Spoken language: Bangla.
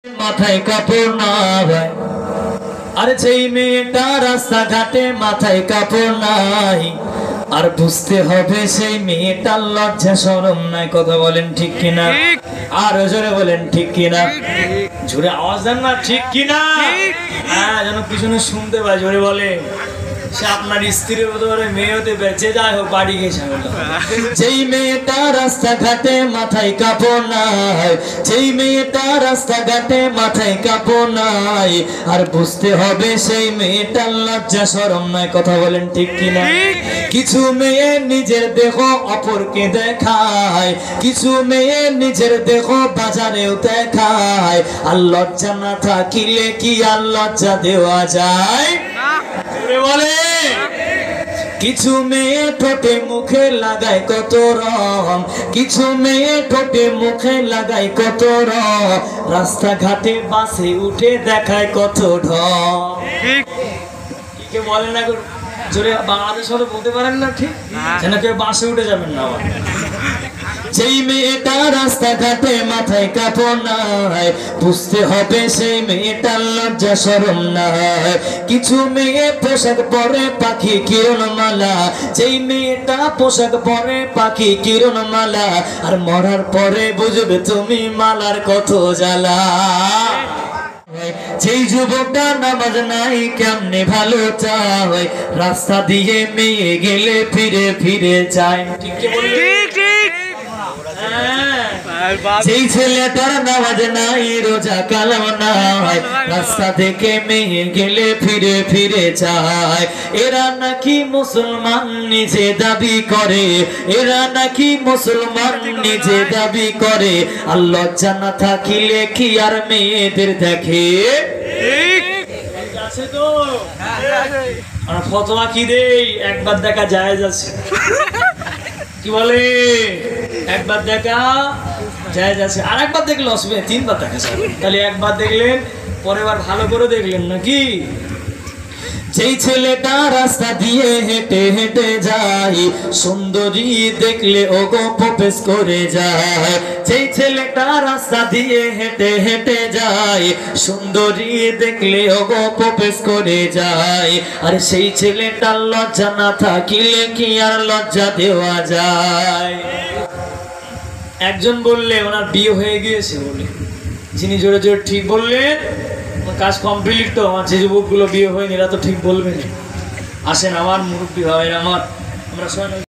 মাথায় কাপড় নাই, আরে যেই মেয়েটা রাস্তাঘাটে মাথায় কাপড় নাই, আর বুঝতে হবে সেই মেয়েটার লজ্জা শরম নাই। কথা বলেন ঠিক কিনা? আর জোরে বলেন ঠিক কিনা? জোরে আওয়াজ দেন না, ঠিক কিনা? হ্যাঁ, যেন পিছনে শুনতে পাই। জোরে বলে। সে আপনার স্ত্রীর হতে পারে, মেয়ে হতে পারে, যে যাই হোক, বাড়ি গেছে। যেই মেয়েটা রাস্তাঘাটে মাথায় কাপড় নাই, যেই মেয়েটা রাস্তাঘাটে মাথায় কাপড় নাই, আর বুঝতে হবে সেই মেয়েটার লজ্জা শরম নাই। কথা বলেন ঠিক কিনা? কিছু মেয়ে নিজের দেহ অপরকে দেখায়, কিছু মেয়ে নিজের দেহ বাজারেও দেখায়, আর লজ্জা না থাকিলে কি আর লজ্জা দেওয়া যায়? বলে কিছু মেয়ে ঠোঁটে মুখে লাগায় কত রং, কিছু মেয়ে ঠোঁটে মুখে লাগায় কত রং, রাস্তাঘাটে বাসে উঠে দেখায় কত ঢং। কে বলে না জোরে বাংলাদেশ হলে বলতে পারেন না, ঠিক যেন কেউ বাসে উঠে যাবেন না। যেই মেয়েটা রাস্তাঘাটে মাথায় কাপড় নাই, বুঝতে হবে সেই মেয়েটার লজ্জা শরম নাই। কিছু মেয়ে পোশাক পরে পাখি কিরণমালা, যেই মেয়েটা পোশাক পরে পাখি কিরণমালা, আর মরার পরে বুঝবে তুমি মালার কত জ্বালা। যেই যুবকটা নামাজ নাই কেমনে ভালো চায়, রাস্তা দিয়ে মেয়ে গেলে ফিরে ফিরে যায়। ঠিক ঠিক। যেই ছেলেটার নামাজ নাই রোজা কালাম নাই, রাস্তা থেকে মেয়ে গেলে ফিরে ফিরে যায়। এরা নাকি মুসলমান নিজে দাবি করে, এরা নাকি মুসলমান নিজে দাবি করে, আর লজ্জা না থাকিলে কি আর মেয়েদের দেখে? আছে তো ফতোয়া কি দেই, একবার দেখা জায়েজ আছে। কি বলে? একবার দেখা জায়েজ আছে, আর একবার দেখলে অসুবিধা, তিনবার দেখা যাবে। তাহলে একবার দেখলেন, পরের বার ভালো করে দেখলেন নাকি? যেই ছেলেটা রাস্তা দিয়ে হেঁটে হেঁটে যায়, সুন্দরী দেখলে ওগো প্রপোজ করে যায়। যেই ছেলেটা রাস্তা দিয়ে হেঁটে হেঁটে যায়, সুন্দরী দেখলে ওগো প্রপোজ করে যায়, আর সেই ছেলেটার লজ্জা না থাকিলে কি আর লজ্জা দেওয়া যায়? একজন বললে ওনার বিয়ে হয়ে গিয়েছে বলে, যিনি জোরে জোরে ঠিক বললেন কাজ কমপ্লিট। তো আমার যে যুবকগুলো বিয়ে হয়নি এরা তো ঠিক বলবেন। আসেন আমার মুরব্বী হয়, আমার আমরা সবাই